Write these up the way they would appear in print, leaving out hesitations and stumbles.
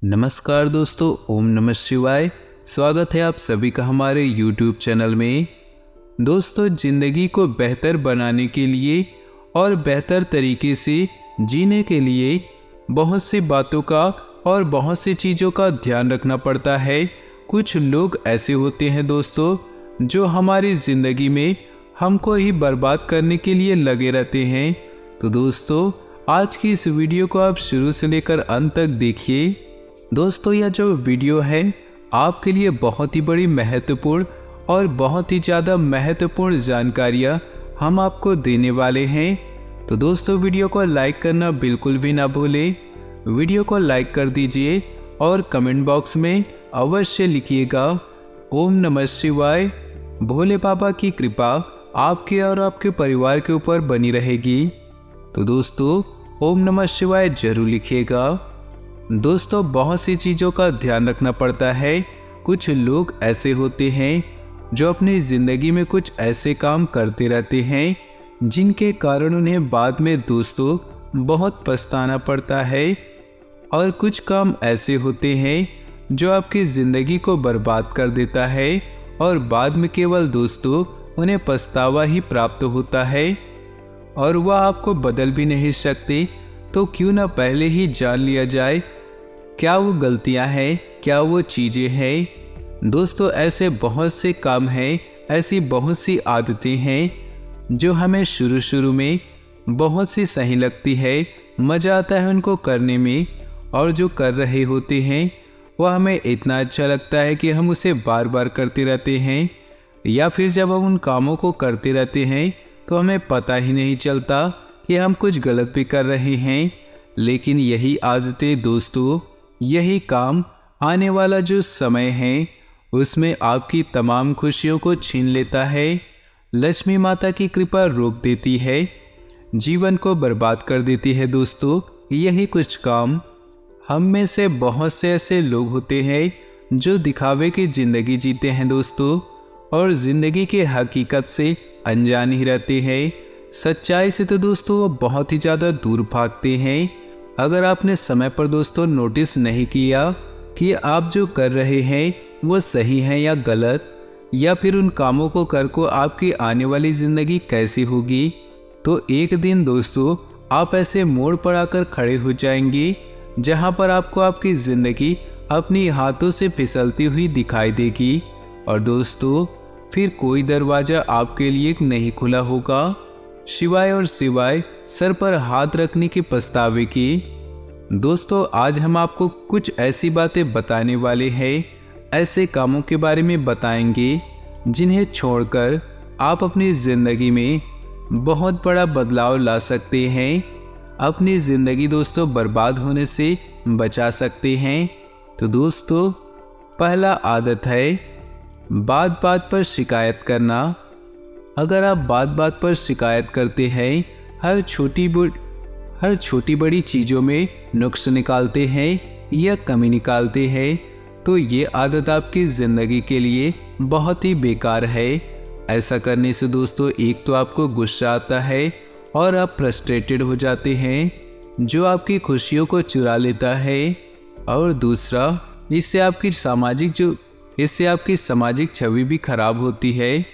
नमस्कार दोस्तों, ओम नमः शिवाय। स्वागत है आप सभी का हमारे YouTube चैनल में। दोस्तों, ज़िंदगी को बेहतर बनाने के लिए और बेहतर तरीके से जीने के लिए बहुत सी बातों का और बहुत सी चीज़ों का ध्यान रखना पड़ता है। कुछ लोग ऐसे होते हैं दोस्तों, जो हमारी ज़िंदगी में हमको ही बर्बाद करने के लिए लगे रहते हैं। तो दोस्तों, आज की इस वीडियो को आप शुरू से लेकर अंत तक देखिए। दोस्तों, यह जो वीडियो है आपके लिए बहुत ही बड़ी महत्वपूर्ण और बहुत ही ज़्यादा महत्वपूर्ण जानकारियाँ हम आपको देने वाले हैं। तो दोस्तों, वीडियो को लाइक करना बिल्कुल भी ना भूलें। वीडियो को लाइक कर दीजिए और कमेंट बॉक्स में अवश्य लिखिएगा ओम नमः शिवाय। भोले बाबा की कृपा आपके और आपके परिवार के ऊपर बनी रहेगी। तो दोस्तों, ओम नमः शिवाय जरूर लिखिएगा। दोस्तों, बहुत सी चीज़ों का ध्यान रखना पड़ता है। कुछ लोग ऐसे होते हैं जो अपनी ज़िंदगी में कुछ ऐसे काम करते रहते हैं जिनके कारण उन्हें बाद में दोस्तों बहुत पछताना पड़ता है। और कुछ काम ऐसे होते हैं जो आपकी ज़िंदगी को बर्बाद कर देता है और बाद में केवल दोस्तों उन्हें पछतावा ही प्राप्त होता है और वह आपको बदल भी नहीं सकते। तो क्यों ना पहले ही जान लिया जाए क्या वो गलतियां हैं, क्या वो चीज़ें हैं। दोस्तों, ऐसे बहुत से काम हैं, ऐसी बहुत सी आदतें हैं जो हमें शुरू में बहुत सी सही लगती है, मज़ा आता है उनको करने में, और जो कर रहे होते हैं वह हमें इतना अच्छा लगता है कि हम उसे बार बार करते रहते हैं। या फिर जब हम उन कामों को करते रहते हैं तो हमें पता ही नहीं चलता कि हम कुछ गलत भी कर रहे हैं। लेकिन यही आदतें दोस्तों, यही काम आने वाला जो समय है उसमें आपकी तमाम खुशियों को छीन लेता है। लक्ष्मी माता की कृपा रोक देती है, जीवन को बर्बाद कर देती है। दोस्तों, यही कुछ काम हम में से बहुत से ऐसे लोग होते हैं जो दिखावे की ज़िंदगी जीते हैं दोस्तों, और ज़िंदगी के हकीकत से अनजान ही रहते हैं। सच्चाई से तो दोस्तों वो बहुत ही ज़्यादा दूर भागते हैं। अगर आपने समय पर दोस्तों नोटिस नहीं किया कि आप जो कर रहे हैं वो सही है या गलत, या फिर उन कामों को कर को आपकी आने वाली ज़िंदगी कैसी होगी, तो एक दिन दोस्तों आप ऐसे मोड़ पर आकर खड़े हो जाएंगे जहां पर आपको आपकी ज़िंदगी अपनी हाथों से फिसलती हुई दिखाई देगी। और दोस्तों, फिर कोई दरवाज़ा आपके लिए नहीं खुला होगा शिवाय और सिवाय सर पर हाथ रखने के पछतावे की। दोस्तों, आज हम आपको कुछ ऐसी बातें बताने वाले हैं, ऐसे कामों के बारे में बताएंगे जिन्हें छोड़कर आप अपनी ज़िंदगी में बहुत बड़ा बदलाव ला सकते हैं, अपनी ज़िंदगी दोस्तों बर्बाद होने से बचा सकते हैं। तो दोस्तों, पहला आदत है बात बात पर शिकायत करना। अगर आप बात बात पर शिकायत करते हैं, हर छोटी बड़ी चीज़ों में नुक्स निकालते हैं या कमी निकालते हैं, तो ये आदत आपकी ज़िंदगी के लिए बहुत ही बेकार है। ऐसा करने से दोस्तों एक तो आपको गुस्सा आता है और आप फ्रस्ट्रेटेड हो जाते हैं, जो आपकी खुशियों को चुरा लेता है। और दूसरा, इससे आपकी सामाजिक छवि भी खराब होती है।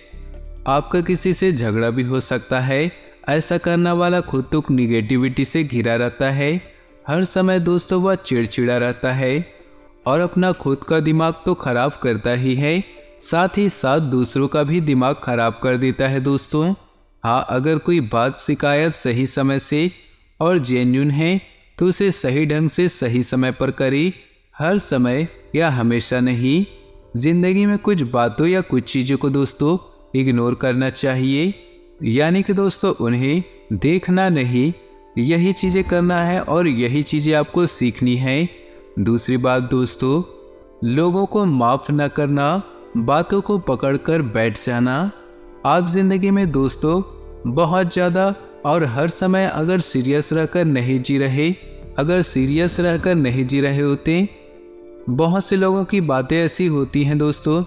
आपका किसी से झगड़ा भी हो सकता है। ऐसा करने वाला खुद तो निगेटिविटी से घिरा रहता है। हर समय दोस्तों वह चिड़चिड़ा रहता है और अपना खुद का दिमाग तो खराब करता ही है, साथ ही साथ दूसरों का भी दिमाग खराब कर देता है दोस्तों। हाँ, अगर कोई बात शिकायत सही समय से और जेन्युइन है तो उसे सही ढंग से सही समय पर करें। हर समय या हमेशा नहीं। ज़िंदगी में कुछ बातों या कुछ चीज़ों को दोस्तों इग्नोर करना चाहिए, यानी कि दोस्तों उन्हें देखना नहीं, यही चीज़ें करना है और यही चीज़ें आपको सीखनी है। दूसरी बात दोस्तों, लोगों को माफ़ न करना, बातों को पकड़कर बैठ जाना। आप ज़िंदगी में दोस्तों बहुत ज़्यादा और हर समय अगर सीरियस रहकर नहीं जी रहे होते, बहुत से लोगों की बातें ऐसी होती हैं दोस्तों,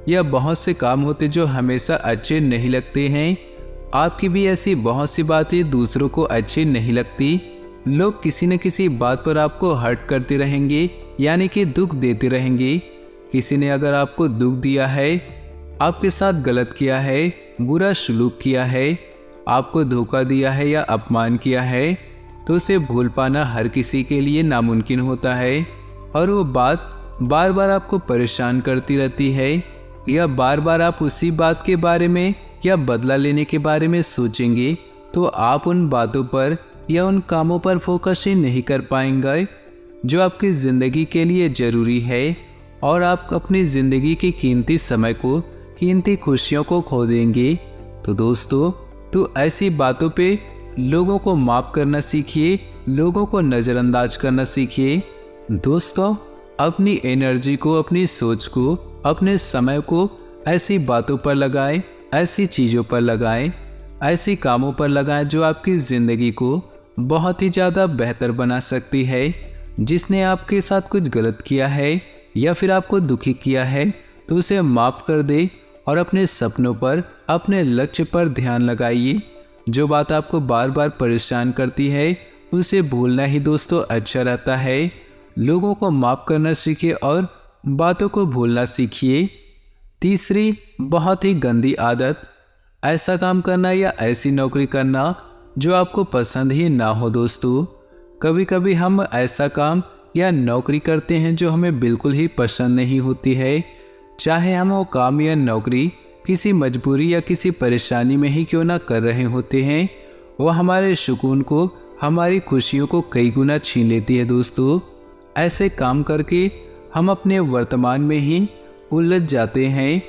या बहुत से काम होते जो हमेशा अच्छे नहीं लगते हैं। आपकी भी ऐसी बहुत सी बातें दूसरों को अच्छी नहीं लगती। लोग किसी न किसी बात पर आपको हर्ट करते रहेंगे, यानी कि दुख देते रहेंगे। किसी ने अगर आपको दुख दिया है, आपके साथ गलत किया है, बुरा सलूक किया है, आपको धोखा दिया है या अपमान किया है, तो उसे भूल पाना हर किसी के लिए नामुमकिन होता है। और वो बात बार बार आपको परेशान करती रहती है, या बार बार आप उसी बात के बारे में या बदला लेने के बारे में सोचेंगे, तो आप उन बातों पर या उन कामों पर फोकस ही नहीं कर पाएंगे जो आपकी ज़िंदगी के लिए ज़रूरी है, और आप अपनी ज़िंदगी के कीमती समय को, कीमती खुशियों को खो देंगे। तो दोस्तों, तो ऐसी बातों पे लोगों को माफ़ करना सीखिए, लोगों को नज़रअंदाज करना सीखिए। दोस्तों, अपनी एनर्जी को, अपनी सोच को, अपने समय को ऐसी बातों पर लगाएं, ऐसी चीज़ों पर लगाएं, ऐसी कामों पर लगाएं जो आपकी ज़िंदगी को बहुत ही ज़्यादा बेहतर बना सकती है। जिसने आपके साथ कुछ गलत किया है या फिर आपको दुखी किया है, तो उसे माफ़ कर दे और अपने सपनों पर, अपने लक्ष्य पर ध्यान लगाइए। जो बात आपको बार बार परेशान करती है, उसे भूलना ही दोस्तों अच्छा रहता है। लोगों को माफ़ करना सीखिए और बातों को भूलना सीखिए। तीसरी बहुत ही गंदी आदत, ऐसा काम करना या ऐसी नौकरी करना जो आपको पसंद ही ना हो। दोस्तों, कभी कभी हम ऐसा काम या नौकरी करते हैं जो हमें बिल्कुल ही पसंद नहीं होती है, चाहे हम वो काम या नौकरी किसी मजबूरी या किसी परेशानी में ही क्यों ना कर रहे होते हैं। वो हमारे सुकून को, हमारी खुशियों को कई गुना छीन लेती है। दोस्तों, ऐसे काम करके हम अपने वर्तमान में ही उलझ जाते हैं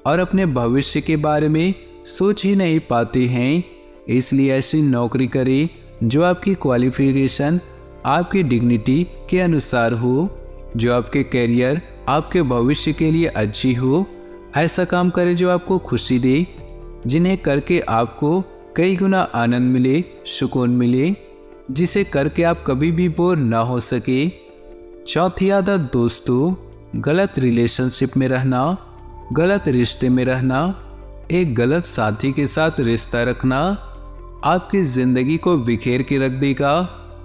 और अपने भविष्य के बारे में सोच ही नहीं पाते हैं। इसलिए ऐसी नौकरी करें जो आपकी क्वालिफिकेशन, आपकी डिग्निटी के अनुसार हो, जो आपके करियर, आपके भविष्य के लिए अच्छी हो। ऐसा काम करें जो आपको खुशी दे, जिन्हें करके आपको कई गुना आनंद मिले, सुकून मिले, जिसे करके आप कभी भी बोर ना हो सके। चौथी आदत दोस्तों, गलत रिलेशनशिप में रहना, गलत रिश्ते में रहना, एक गलत साथी के साथ रिश्ता रखना आपकी ज़िंदगी को बिखेर के रख देगा।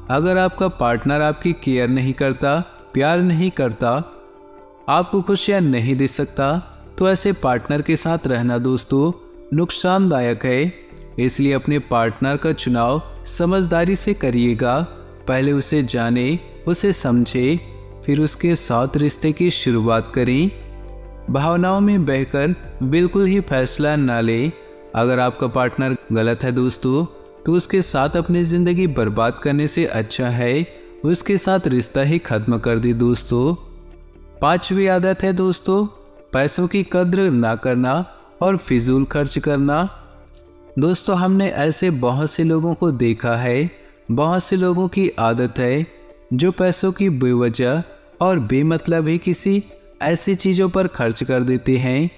अगर आपका पार्टनर आपकी केयर नहीं करता, प्यार नहीं करता, आपको खुशियाँ नहीं दे सकता, तो ऐसे पार्टनर के साथ रहना दोस्तों नुकसानदायक है। इसलिए अपने पार्टनर का चुनाव समझदारी से करिएगा। पहले उसे जाने, उसे समझे, फिर उसके साथ रिश्ते की शुरुआत करें। भावनाओं में बहकर बिल्कुल ही फैसला ना लें। अगर आपका पार्टनर गलत है दोस्तों, तो उसके साथ अपनी ज़िंदगी बर्बाद करने से अच्छा है उसके साथ रिश्ता ही खत्म कर दे। दोस्तों, पांचवी आदत है दोस्तों, पैसों की कद्र ना करना और फिजूल खर्च करना। दोस्तों, हमने ऐसे बहुत से लोगों को देखा है, बहुत से लोगों की आदत है जो पैसों की बेवजह और बेमतलब ही किसी ऐसी चीज़ों पर खर्च कर देते हैं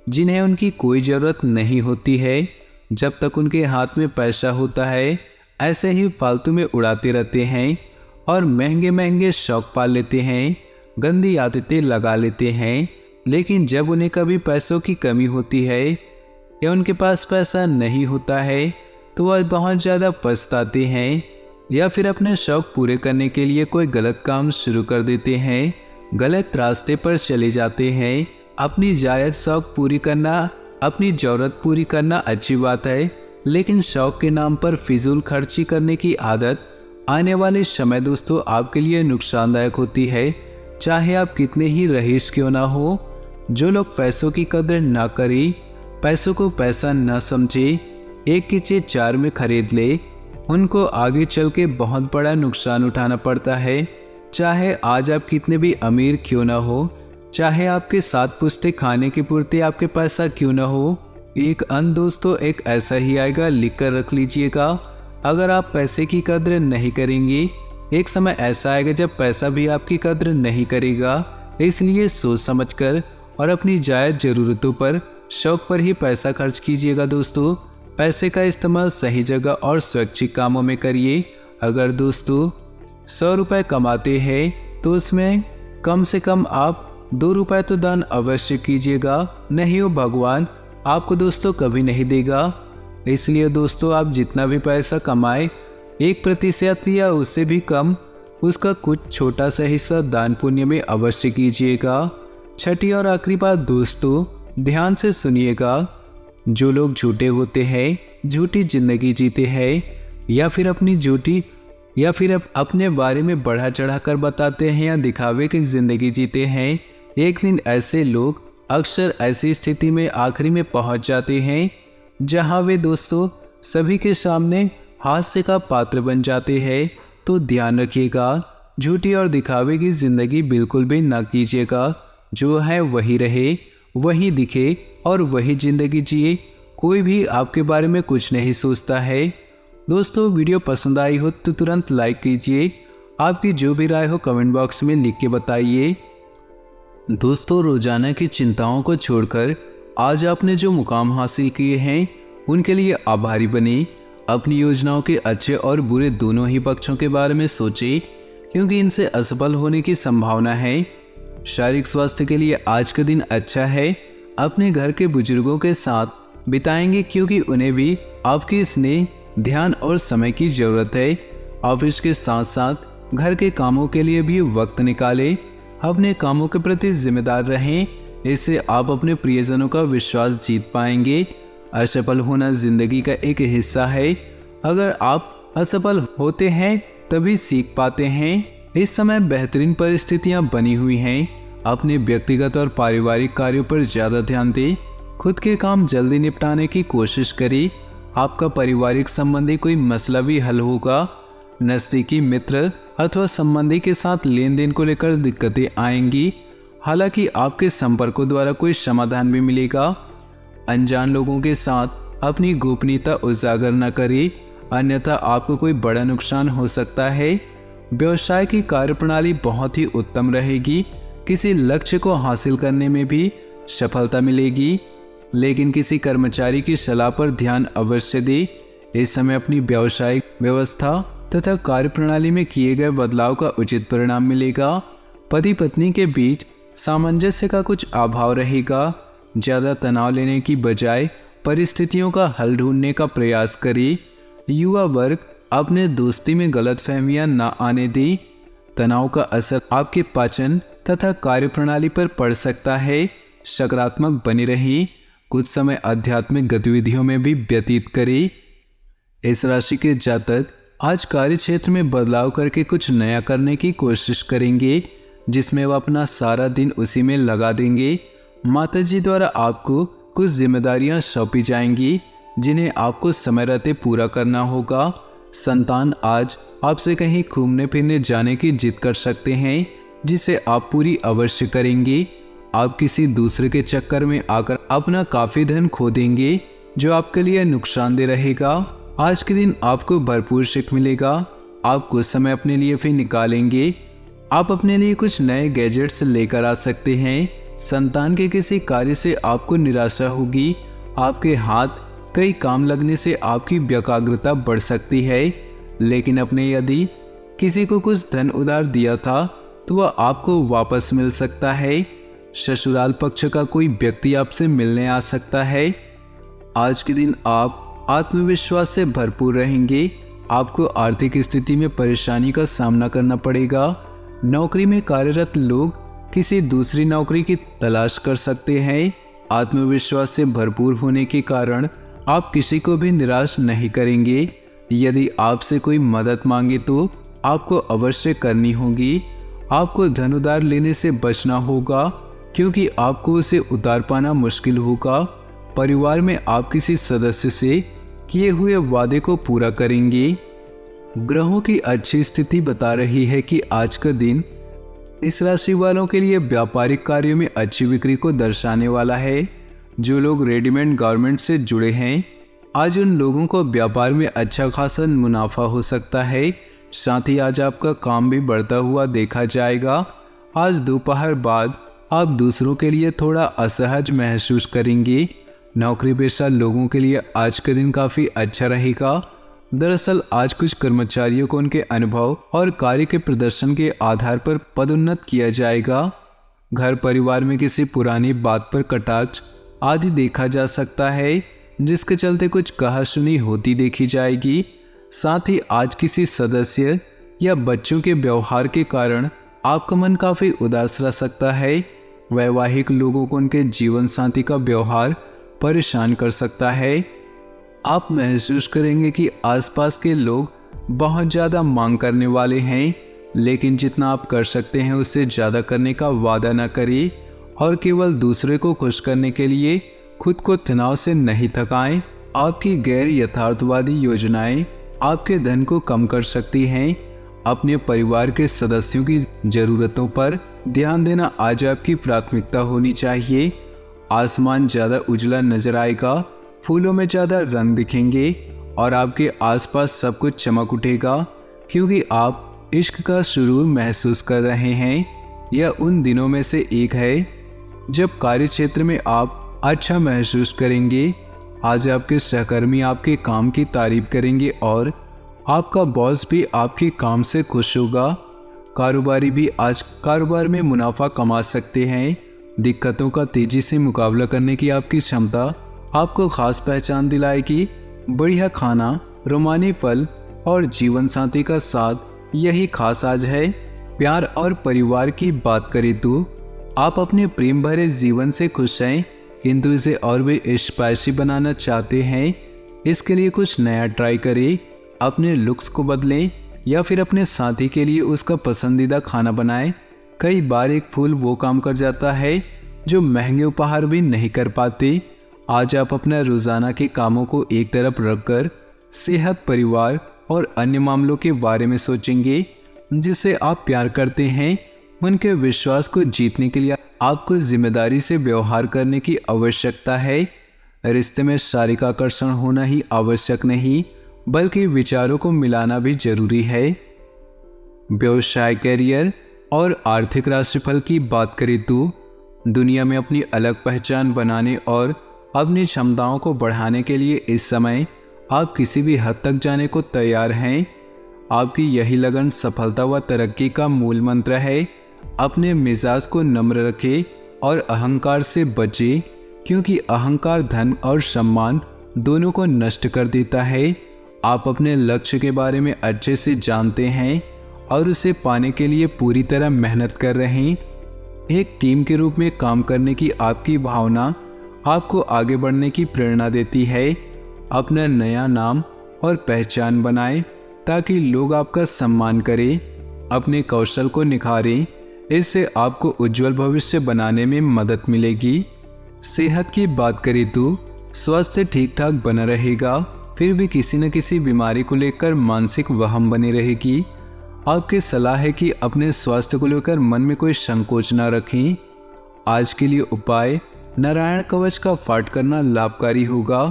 जिन्हें उनकी कोई ज़रूरत नहीं होती है। जब तक उनके हाथ में पैसा होता है, ऐसे ही फालतू में उड़ाते रहते हैं और महंगे महंगे शौक पाल लेते हैं, गंदी आदतें लगा लेते हैं। लेकिन जब उन्हें कभी पैसों की कमी होती है या उनके पास पैसा नहीं होता है, तो वह बहुत ज़्यादा पछताते हैं या फिर अपने शौक पूरे करने के लिए कोई गलत काम शुरू कर देते हैं, गलत रास्ते पर चले जाते हैं। अपनी जायज़ शौक पूरी करना, अपनी ज़रूरत पूरी करना अच्छी बात है, लेकिन शौक के नाम पर फिजूल खर्ची करने की आदत आने वाले समय दोस्तों आपके लिए नुकसानदायक होती है। चाहे आप कितने ही रईस क्यों ना हो, जो लोग पैसों की कदर ना करें, पैसों को पैसा ना समझे, एक की चीज़ चार में खरीद ले, उनको आगे चल के बहुत बड़ा नुकसान उठाना पड़ता है। चाहे आज आप कितने भी अमीर क्यों ना हो, चाहे आपके साथ पुश्ते खाने की पूर्ति आपके पैसा क्यों ना हो, एक अंत दोस्तों एक ऐसा ही आएगा, लिख कर रख लीजिएगा। अगर आप पैसे की कद्र नहीं करेंगे, एक समय ऐसा आएगा जब पैसा भी आपकी कद्र नहीं करेगा। इसलिए सोच समझकर और अपनी जायज़ ज़रूरतों पर, शौक पर ही पैसा खर्च कीजिएगा। दोस्तों, पैसे का इस्तेमाल सही जगह और स्वैच्छिक कामों में करिए। अगर दोस्तों 100 रुपये कमाते हैं तो उसमें कम से कम आप 2 रुपये तो दान अवश्य कीजिएगा, नहीं हो भगवान आपको दोस्तों कभी नहीं देगा। इसलिए दोस्तों आप जितना भी पैसा कमाएं 1% या उससे भी कम उसका कुछ छोटा सा हिस्सा दान पुण्य में अवश्य कीजिएगा। छठी और आखिरी बात दोस्तों, ध्यान से सुनिएगा। जो लोग झूठे होते हैं, झूठी जिंदगी जीते हैं, या फिर अपने बारे में बढ़ा चढ़ा कर बताते हैं या दिखावे की जिंदगी जीते हैं, एक दिन ऐसे लोग अक्सर ऐसी स्थिति में आखिरी में पहुंच जाते हैं जहां वे दोस्तों सभी के सामने हास्य का पात्र बन जाते हैं। तो ध्यान रखिएगा, झूठी और दिखावे की जिंदगी बिल्कुल भी ना कीजिएगा। जो है वही रहे, वही दिखे और वही जिंदगी जिए। कोई भी आपके बारे में कुछ नहीं सोचता है। दोस्तों, वीडियो पसंद आई हो तो तुरंत लाइक कीजिए। आपकी जो भी राय हो कमेंट बॉक्स में लिख के बताइए। दोस्तों, रोजाना की चिंताओं को छोड़कर आज आपने जो मुकाम हासिल किए हैं उनके लिए आभारी बने। अपनी योजनाओं के अच्छे और बुरे दोनों ही पक्षों के बारे में सोचें, क्योंकि इनसे असफल होने की संभावना है। शारीरिक स्वास्थ्य के लिए आज का दिन अच्छा है। अपने घर के बुजुर्गों के साथ बिताएंगे, क्योंकि उन्हें भी आपकी स्नेह, ध्यान और समय की जरूरत है। ऑफिस के साथ साथ घर के कामों के लिए भी वक्त निकालें। अपने कामों के प्रति जिम्मेदार रहें, इससे आप अपने प्रियजनों का विश्वास जीत पाएंगे। असफल होना जिंदगी का एक हिस्सा है। अगर आप असफल होते हैं तभी सीख पाते हैं। इस समय बेहतरीन परिस्थितियां बनी हुई हैं। अपने व्यक्तिगत और पारिवारिक कार्यों पर ज़्यादा ध्यान दें। खुद के काम जल्दी निपटाने की कोशिश करें। आपका पारिवारिक संबंधी कोई मसला भी हल होगा। नज़दीकी मित्र अथवा संबंधी के साथ लेन देन को लेकर दिक्कतें आएंगी। हालांकि आपके संपर्कों द्वारा कोई समाधान भी मिलेगा। अनजान लोगों के साथ अपनी गोपनीयता उजागर न करें, अन्यथा आपको कोई बड़ा नुकसान हो सकता है। व्यवसाय की कार्यप्रणाली बहुत ही उत्तम रहेगी। किसी लक्ष्य को हासिल करने में भी सफलता मिलेगी, लेकिन किसी कर्मचारी की सलाह पर ध्यान अवश्य दें। इस समय अपनी व्यावसायिक व्यवस्था तथा कार्यप्रणाली में किए गए बदलाव का उचित परिणाम मिलेगा। पति पत्नी के बीच सामंजस्य का कुछ अभाव रहेगा। ज़्यादा तनाव लेने की बजाय परिस्थितियों का हल ढूंढने का प्रयास करें। युवा वर्ग अपने दोस्ती में गलतफहमियां न आने दें। तनाव का असर आपके पाचन तथा कार्यप्रणाली पर पड़ सकता है। सकारात्मक बने रहें। कुछ समय आध्यात्मिक गतिविधियों में भी व्यतीत करें। इस राशि के जातक आज कार्य क्षेत्र में बदलाव करके कुछ नया करने की कोशिश करेंगे, जिसमें वह अपना सारा दिन उसी में लगा देंगे। माताजी द्वारा आपको कुछ जिम्मेदारियां सौंपी जाएंगी, जिन्हें आपको समय रहते पूरा करना होगा। संतान आज आपसे कहीं घूमने फिरने जाने की जिद कर सकते हैं, जिसे आप पूरी अवश्य करेंगे। आप किसी दूसरे के चक्कर में आकर अपना काफ़ी धन खो देंगे, जो आपके लिए नुकसानदेह रहेगा। आज के दिन आपको भरपूर सीख मिलेगा। आप कुछ समय अपने लिए फिर निकालेंगे। आप अपने लिए कुछ नए गैजेट्स लेकर आ सकते हैं। संतान के किसी कार्य से आपको निराशा होगी। आपके हाथ कई काम लगने से आपकी एकाग्रता बढ़ सकती है, लेकिन अपने यदि किसी को कुछ धन उधार दिया था तो वह आपको वापस मिल सकता है। ससुराल पक्ष का कोई व्यक्ति आपसे मिलने आ सकता है। आज के दिन आप आत्मविश्वास से भरपूर रहेंगे। आपको आर्थिक स्थिति में परेशानी का सामना करना पड़ेगा। नौकरी में कार्यरत लोग किसी दूसरी नौकरी की तलाश कर सकते हैं। आत्मविश्वास से भरपूर होने के कारण आप किसी को भी निराश नहीं करेंगे। यदि आपसे कोई मदद मांगे तो आपको अवश्य करनी होगी। आपको धन उधार लेने से बचना होगा, क्योंकि आपको उसे उतार पाना मुश्किल होगा। परिवार में आप किसी सदस्य से किए हुए वादे को पूरा करेंगे। ग्रहों की अच्छी स्थिति बता रही है कि आज का दिन इस राशि वालों के लिए व्यापारिक कार्यों में अच्छी बिक्री को दर्शाने वाला है। जो लोग रेडीमेड गारमेंट से जुड़े हैं, आज उन लोगों को व्यापार में अच्छा खासा मुनाफा हो सकता है। साथ ही आज आपका काम भी बढ़ता हुआ देखा जाएगा। आज दोपहर बाद आप दूसरों के लिए थोड़ा असहज महसूस करेंगे। नौकरी पेशा लोगों के लिए आज का दिन काफ़ी अच्छा रहेगा। दरअसल आज कुछ कर्मचारियों को उनके अनुभव और कार्य के प्रदर्शन के आधार पर पदोन्नत किया जाएगा। घर परिवार में किसी पुरानी बात पर कटाक्ष आदि देखा जा सकता है, जिसके चलते कुछ कहासुनी होती देखी जाएगी। साथ ही आज किसी सदस्य या बच्चों के व्यवहार के कारण आपका मन काफ़ी उदास रह सकता है। वैवाहिक लोगों को उनके जीवन साथी का व्यवहार परेशान कर सकता है। आप महसूस करेंगे कि आसपास के लोग बहुत ज़्यादा मांग करने वाले हैं, लेकिन जितना आप कर सकते हैं उससे ज़्यादा करने का वादा न करें और केवल दूसरे को खुश करने के लिए खुद को तनाव से नहीं थकाएं। आपकी गैर यथार्थवादी योजनाएं आपके धन को कम कर सकती हैं। अपने परिवार के सदस्यों की ज़रूरतों पर ध्यान देना आज आपकी प्राथमिकता होनी चाहिए। आसमान ज़्यादा उजला नजर आएगा, फूलों में ज़्यादा रंग दिखेंगे और आपके आसपास सब कुछ चमक उठेगा, क्योंकि आप इश्क का सुरूर महसूस कर रहे हैं। यह उन दिनों में से एक है जब कार्य क्षेत्र में आप अच्छा महसूस करेंगे। आज आपके सहकर्मी आपके काम की तारीफ करेंगे और आपका बॉस भी आपके काम से खुश होगा। कारोबारी भी आज कारोबार में मुनाफा कमा सकते हैं। दिक्कतों का तेजी से मुकाबला करने की आपकी क्षमता आपको खास पहचान दिलाएगी। बढ़िया खाना, रोमानी फल और जीवन साथी का साथ, यही खास आज है। प्यार और परिवार की बात करें तो आप अपने प्रेम भरे जीवन से खुश हैं, किंतु इसे और भी स्पाइसी बनाना चाहते हैं। इसके लिए कुछ नया ट्राई करें। अपने लुक्स को बदलें या फिर अपने साथी के लिए उसका पसंदीदा खाना बनाएं। कई बार एक फूल वो काम कर जाता है जो महंगे उपहार भी नहीं कर पाते। आज आप अपना रोजाना के कामों को एक तरफ रखकर सेहत, परिवार और अन्य मामलों के बारे में सोचेंगे जिससे आप प्यार करते हैं। उनके विश्वास को जीतने के लिए आपको जिम्मेदारी से व्यवहार करने की आवश्यकता है। रिश्ते में शारीरिक आकर्षण होना ही आवश्यक नहीं, बल्कि विचारों को मिलाना भी जरूरी है। व्यवसाय, करियर और आर्थिक राशिफल की बात करें तो दुनिया में अपनी अलग पहचान बनाने और अपनी क्षमताओं को बढ़ाने के लिए इस समय आप किसी भी हद तक जाने को तैयार हैं। आपकी यही लगन सफलता व तरक्की का मूल मंत्र है। अपने मिजाज को नम्र रखें और अहंकार से बचें, क्योंकि अहंकार धन और सम्मान दोनों को नष्ट कर देता है। आप अपने लक्ष्य के बारे में अच्छे से जानते हैं और उसे पाने के लिए पूरी तरह मेहनत कर रहे हैं। एक टीम के रूप में काम करने की आपकी भावना आपको आगे बढ़ने की प्रेरणा देती है। अपना नया नाम और पहचान बनाएं ताकि लोग आपका सम्मान करें। अपने कौशल को निखारें, इससे आपको उज्जवल भविष्य बनाने में मदद मिलेगी। सेहत की बात करें तो स्वास्थ्य ठीक ठाक बना रहेगा, फिर भी किसी न किसी बीमारी को लेकर मानसिक वहम बनी रहेगी। आपकी सलाह है कि अपने स्वास्थ्य को लेकर मन में कोई संकोच न रखें। आज के लिए उपाय, नारायण कवच का पाठ करना लाभकारी होगा।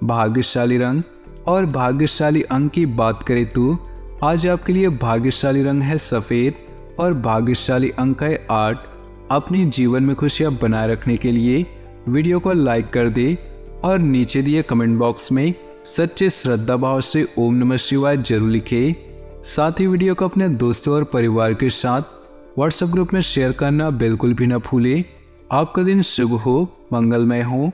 भाग्यशाली रंग और भाग्यशाली अंक की बात करें तो आज आपके लिए भाग्यशाली रंग है सफ़ेद और भाग्यशाली अंक है 8। अपने जीवन में खुशियां बनाए रखने के लिए वीडियो को लाइक कर दे और नीचे दिए कमेंट बॉक्स में सच्चे श्रद्धा भाव से ओम नमः शिवाय जरूर लिखें। साथ ही वीडियो को अपने दोस्तों और परिवार के साथ व्हाट्सएप ग्रुप में शेयर करना बिल्कुल भी न भूलें। आपका दिन शुभ हो, मंगलमय हो।